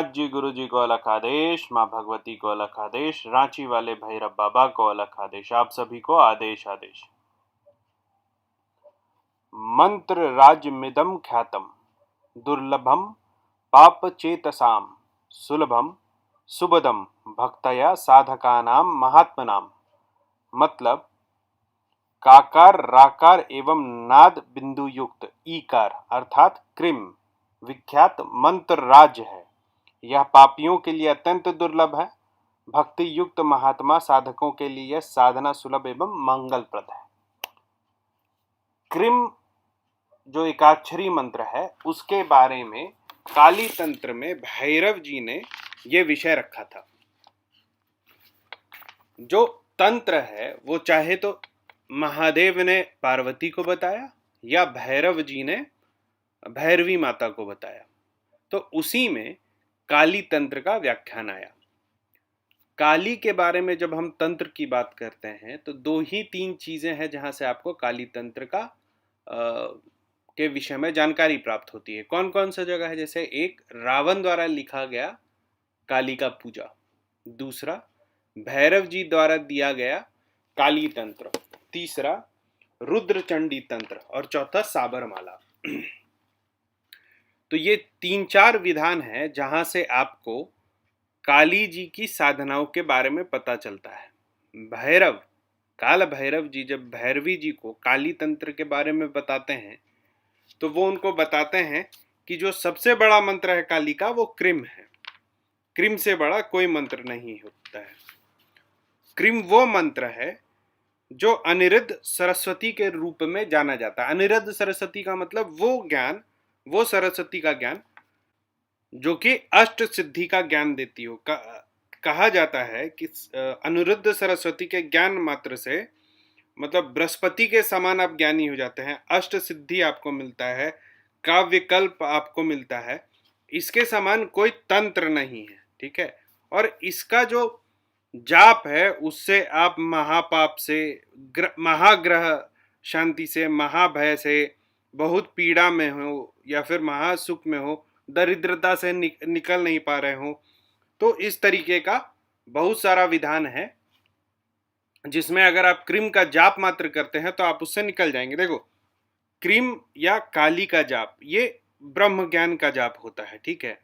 नाथ जी गुरु जी को अलग आदेश, माँ भगवती को अलग आदेश, रांची वाले भैरव बाबा को अलग आदेश, आप सभी को आदेश आदेश। मंत्र राज्यमिदं ख्यातम दुर्लभम पाप चेतसाम सुलभम सुबदम भक्तया साधकानाम महात्मनाम। मतलब काकार राकार एवं नाद बिंदु युक्त ईकार अर्थात क्रिम विख्यात मंत्र राज्य है। यह पापियों के लिए अत्यंत दुर्लभ है, भक्ति युक्त महात्मा साधकों के लिए यह साधना सुलभ एवं मंगलप्रद है। क्रिम जो एकाक्षरी मंत्र है उसके बारे में काली तंत्र में भैरव जी ने यह विषय रखा था। जो तंत्र है वो चाहे तो महादेव ने पार्वती को बताया या भैरव जी ने भैरवी माता को बताया, तो उसी में काली तंत्र का व्याख्यान आया। काली के बारे में जब हम तंत्र की बात करते हैं तो दो ही तीन चीजें हैं जहां से आपको काली तंत्र का के विषय में जानकारी प्राप्त होती है। कौन कौन सा जगह है? जैसे एक रावण द्वारा लिखा गया काली का पूजा, दूसरा भैरव जी द्वारा दिया गया काली तंत्र, तीसरा रुद्रचंडी तंत्र और चौथा साबरमाला। तो ये 3-4 विधान है जहां से आपको काली जी की साधनाओं के बारे में पता चलता है। भैरव काल भैरव जी जब भैरवी जी को काली तंत्र के बारे में बताते हैं तो वो उनको बताते हैं कि जो सबसे बड़ा मंत्र है काली का वो क्रिम है, क्रिम से बड़ा कोई मंत्र नहीं होता है। क्रिम वो मंत्र है जो अनिरुद्ध सरस्वती के रूप में जाना जाता है। अनिरुद्ध सरस्वती का मतलब वो ज्ञान, वो सरस्वती का ज्ञान जो कि अष्ट सिद्धि का ज्ञान देती हो। कहा जाता है कि अनिरुद्ध सरस्वती के ज्ञान मात्र से मतलब बृहस्पति के समान आप ज्ञानी हो जाते हैं, अष्ट सिद्धि आपको मिलता है, काव्यकल्प आपको मिलता है। इसके समान कोई तंत्र नहीं है, ठीक है। और इसका जो जाप है उससे आप महापाप से, महाग्रह शांति से, महाभय से, बहुत पीड़ा में हो या फिर महासुख में हो, दरिद्रता से निकल नहीं पा रहे हो, तो इस तरीके का बहुत सारा विधान है जिसमें अगर आप क्रीम का जाप मात्र करते हैं तो आप उससे निकल जाएंगे। देखो, क्रीम या काली का जाप ये ब्रह्म ज्ञान का जाप होता है, ठीक है,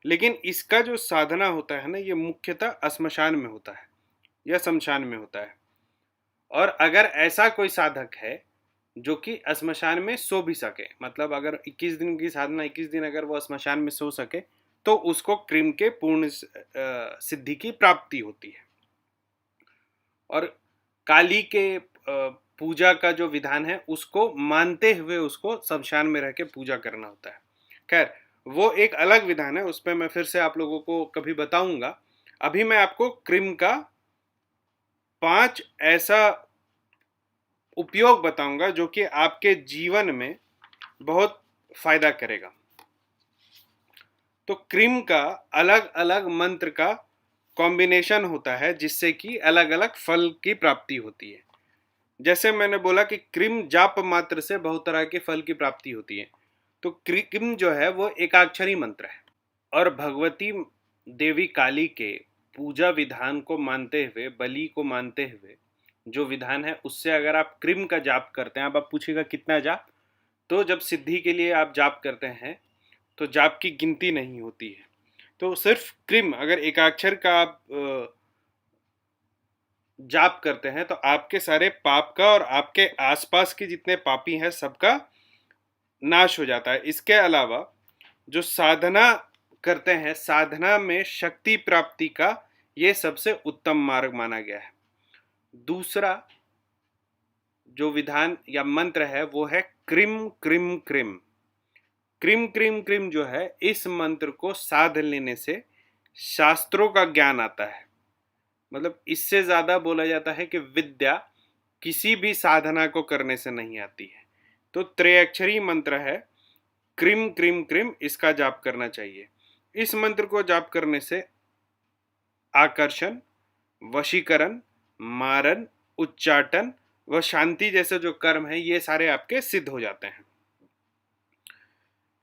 लेकिन इसका जो साधना होता है ना ये मुख्यतः श्मशान में होता है या शमशान में होता है। और अगर ऐसा कोई साधक है जो कि श्मशान में सो भी सके, मतलब अगर 21 दिन की साधना 21 दिन अगर वो श्मशान में सो सके तो उसको क्रीम के पूर्ण सिद्धि की प्राप्ति होती है। और काली के पूजा का जो विधान है उसको मानते हुए उसको शमशान में रह के पूजा करना होता है। खैर वो एक अलग विधान है, उस पर मैं फिर से आप लोगों को कभी बताऊंगा। अभी मैं आपको क्रीम का 5 ऐसा उपयोग बताऊंगा जो कि आपके जीवन में बहुत फायदा करेगा। तो क्रीम का अलग अलग मंत्र का कॉम्बिनेशन होता है जिससे कि अलग अलग फल की प्राप्ति होती है। जैसे मैंने बोला कि क्रीम जाप मात्र से बहुत तरह के फल की प्राप्ति होती है, तो क्रीम जो है वो एकाक्षरी मंत्र है। और भगवती देवी काली के पूजा विधान को मानते हुए, बलि को मानते हुए जो विधान है उससे अगर आप क्रीम का जाप करते हैं, अब आप पूछेगा कितना जाप, तो जब सिद्धि के लिए आप जाप करते हैं तो जाप की गिनती नहीं होती है। तो सिर्फ क्रीम अगर एकाक्षर का आप जाप करते हैं तो आपके सारे पाप का और आपके आसपास के जितने पापी हैं सबका नाश हो जाता है। इसके अलावा जो साधना करते हैं, साधना में शक्ति प्राप्ति का ये सबसे उत्तम मार्ग माना गया है। दूसरा जो विधान या मंत्र है वो है cream cream cream. Cream cream cream जो है, इस मंत्र को साध लेने से शास्त्रों का ज्ञान आता है। मतलब इससे ज्यादा बोला जाता है कि विद्या किसी भी साधना को करने से नहीं आती है। तो त्रयाक्षरी मंत्र है क्रीम क्रीम क्रीम, इसका जाप करना चाहिए। इस मंत्र को जाप करने से आकर्षण, वशीकरण, मारण, उच्चाटन व शांति जैसे जो कर्म है ये सारे आपके सिद्ध हो जाते हैं।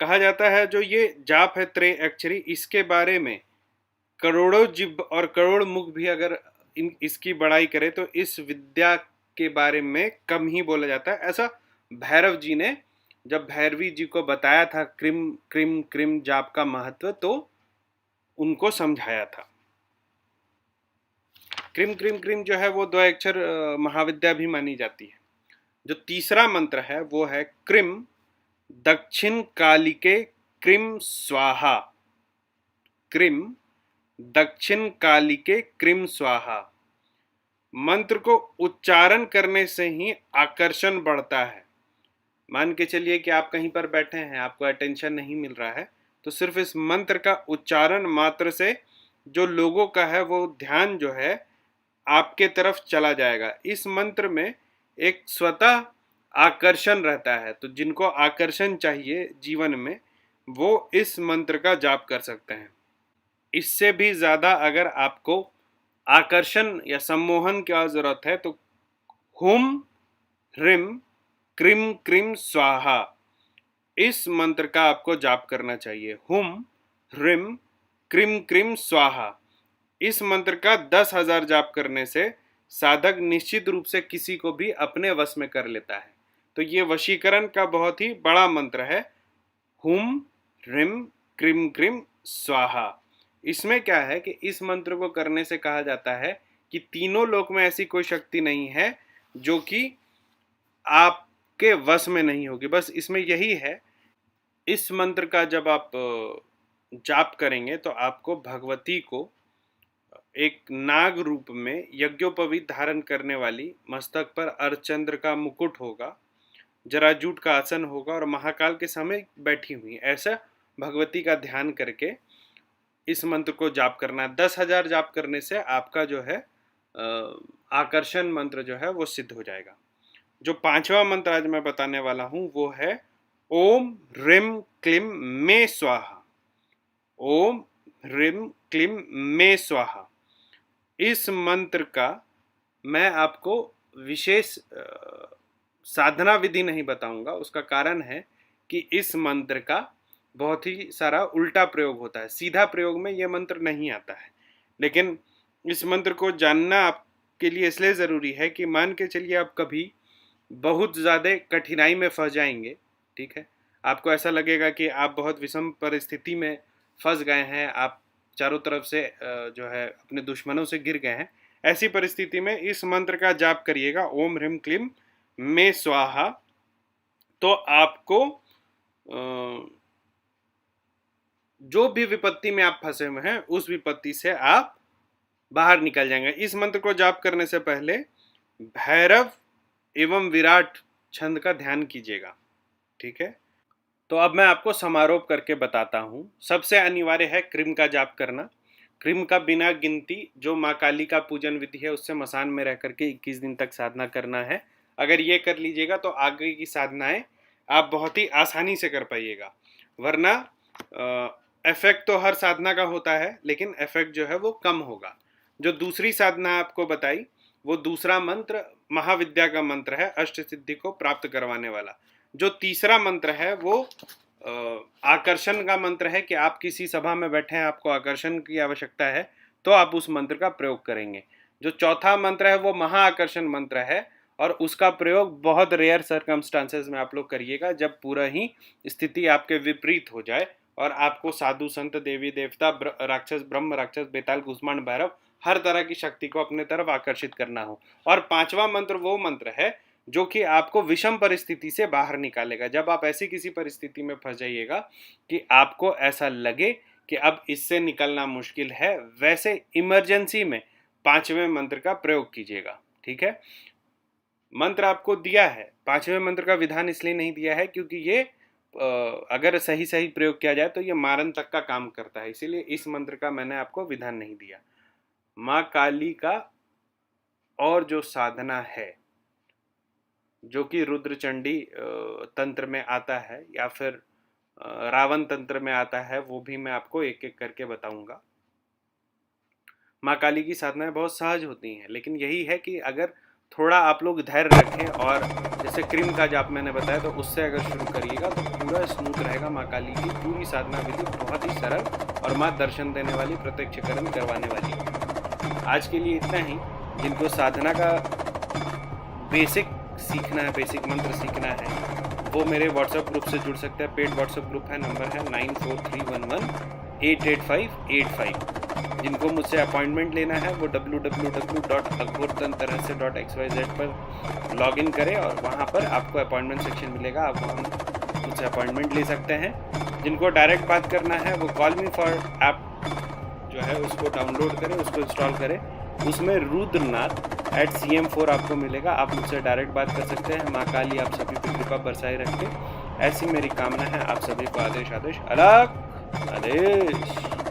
कहा जाता है जो ये जाप है त्रय अक्षरी, इसके बारे में करोड़ों जीव और करोड़ मुख भी अगर इसकी बड़ाई करे तो इस विद्या के बारे में कम ही बोला जाता है। ऐसा भैरव जी ने जब भैरवी जी को बताया था क्रिम क्रिम क्रिम जाप का महत्व, तो उनको समझाया था। क्रिम क्रिम क्रिम जो है वो दो अक्षर महाविद्या भी मानी जाती है। जो तीसरा मंत्र है वो है क्रिम दक्षिण कालिके क्रिम स्वाहा। क्रिम दक्षिण कालिके क्रिम स्वाहा। मंत्र को उच्चारण करने से ही आकर्षण बढ़ता है। मान के चलिए कि आप कहीं पर बैठे हैं, आपको अटेंशन नहीं मिल रहा है, तो सिर्फ इस मंत्र का उच्चारण मात्र से जो लोगों का है वो ध्यान जो है आपके तरफ चला जाएगा। इस मंत्र में एक स्वतः आकर्षण रहता है, तो जिनको आकर्षण चाहिए जीवन में वो इस मंत्र का जाप कर सकते हैं। इससे भी ज़्यादा अगर आपको आकर्षण या सम्मोहन की जरूरत है तो हुम ह्रीम क्रीम क्रीम स्वाहा, इस मंत्र का आपको जाप करना चाहिए। हुम ह्रीम क्रीम क्रीम स्वाहा। इस मंत्र का 10,000 जाप करने से साधक निश्चित रूप से किसी को भी अपने वश में कर लेता है। तो ये वशीकरण का बहुत ही बड़ा मंत्र है, हुम ह्रीम क्रीम क्रीम स्वाहा। इसमें क्या है कि इस मंत्र को करने से कहा जाता है कि तीनों लोक में ऐसी कोई शक्ति नहीं है जो कि आपके वश में नहीं होगी। बस इसमें यही है, इस मंत्र का जब आप जाप करेंगे तो आपको भगवती को एक नाग रूप में यज्ञोपवीत धारण करने वाली, मस्तक पर अर्धचंद्र का मुकुट होगा, जराजूट का आसन होगा और महाकाल के समय बैठी हुई, ऐसा भगवती का ध्यान करके इस मंत्र को जाप करना है। 10,000 जाप करने से आपका जो है आकर्षण मंत्र जो है वो सिद्ध हो जाएगा। जो पांचवा मंत्र आज मैं बताने वाला हूं वो है ओम ह्रीम क्लीम मे स्वाहा। ओम ह्रीम क्लीम मे स्वाहा। इस मंत्र का मैं आपको विशेष साधना विधि नहीं बताऊंगा। उसका कारण है कि इस मंत्र का बहुत ही सारा उल्टा प्रयोग होता है, सीधा प्रयोग में यह मंत्र नहीं आता है। लेकिन इस मंत्र को जानना आपके लिए इसलिए ज़रूरी है कि मान के चलिए आप कभी बहुत ज़्यादा कठिनाई में फंस जाएंगे, ठीक है, आपको ऐसा लगेगा कि आप बहुत विषम परिस्थिति में फंस गए हैं, आप चारों तरफ से जो है अपने दुश्मनों से घिर गए हैं। ऐसी परिस्थिति में इस मंत्र का जाप करिएगा, ओम ह्रीम क्लीम मे स्वाहा। तो आपको जो भी विपत्ति में आप फंसे हुए हैं उस विपत्ति से आप बाहर निकल जाएंगे। इस मंत्र को जाप करने से पहले भैरव एवं विराट छंद का ध्यान कीजिएगा, ठीक है। तो अब मैं आपको समारोप करके बताता हूँ। सबसे अनिवार्य है क्रिम का जाप करना। क्रिम का बिना गिनती जो माँ काली का पूजन विधि है उससे मसान में रह करके 21 दिन तक साधना करना है। अगर ये कर लीजिएगा तो आगे की साधनाएं आप बहुत ही आसानी से कर पाइएगा। वरना इफेक्ट तो हर साधना का होता है लेकिन इफेक्ट जो है वो कम होगा। जो दूसरी साधना आपको बताई वो दूसरा मंत्र महाविद्या का मंत्र है, अष्ट सिद्धि को प्राप्त करवाने वाला। जो तीसरा मंत्र है वो आकर्षण का मंत्र है कि आप किसी सभा में बैठे हैं, आपको आकर्षण की आवश्यकता है तो आप उस मंत्र का प्रयोग करेंगे। जो चौथा मंत्र है वो महाआकर्षण मंत्र है और उसका प्रयोग बहुत रेयर सर्कमस्टांसेस में आप लोग करिएगा, जब पूरा ही स्थिति आपके विपरीत हो जाए और आपको साधु संत देवी देवता राक्षस ब्रह्म राक्षस बेताल कुष्मांड भैरव हर तरह की शक्ति को अपने तरफ आकर्षित करना हो। और पांचवा मंत्र वो मंत्र है जो कि आपको विषम परिस्थिति से बाहर निकालेगा। जब आप ऐसी किसी परिस्थिति में फंस जाइएगा कि आपको ऐसा लगे कि अब इससे निकलना मुश्किल है, वैसे इमरजेंसी में पांचवें मंत्र का प्रयोग कीजिएगा, ठीक है। मंत्र आपको दिया है, पांचवें मंत्र का विधान इसलिए नहीं दिया है क्योंकि ये अगर सही सही प्रयोग किया जाए तो ये मारन तक का काम करता है, इसीलिए इस मंत्र का मैंने आपको विधान नहीं दिया। माँ काली का और जो साधना है जो कि रुद्रचंडी तंत्र में आता है या फिर रावण तंत्र में आता है, वो भी मैं आपको एक एक करके बताऊंगा। माँ काली की साधनाएं बहुत सहज होती हैं, लेकिन यही है कि अगर थोड़ा आप लोग धैर्य रखें और जैसे क्रीम का जाप मैंने बताया तो उससे अगर शुरू करिएगा तो पूरा स्मूथ रहेगा। माँ काली की पूरी साधना विधि बहुत ही सरल और माँ दर्शन देने वाली, प्रत्यक्षकरण करवाने वाली। आज के लिए इतना ही। जिनको साधना का बेसिक सीखना है, बेसिक मंत्र सीखना है, वो मेरे व्हाट्सएप ग्रुप से जुड़ सकते हैं। पेड व्हाट्सएप ग्रुप है, नंबर है 9431188585। जिनको मुझसे अपॉइंटमेंट लेना है वो www.aghortantrahasya.xyz पर लॉगिन करें और वहाँ पर आपको अपॉइंटमेंट सेक्शन मिलेगा। आप वहाँ मुझसे अपॉइंटमेंट ले सकते हैं। जिनको डायरेक्ट बात करना है वो कॉल मी फॉर ऐप जो है उसको डाउनलोड करें, उसको इंस्टॉल करें। उसमें रुद्रनाथ@cm4 आपको मिलेगा। आप मुझसे डायरेक्ट बात कर सकते हैं। माँ काली आप सभी पर कृपा बरसाए रखे, ऐसी मेरी कामना है। आप सभी को आदेश आदेश अलग आदेश।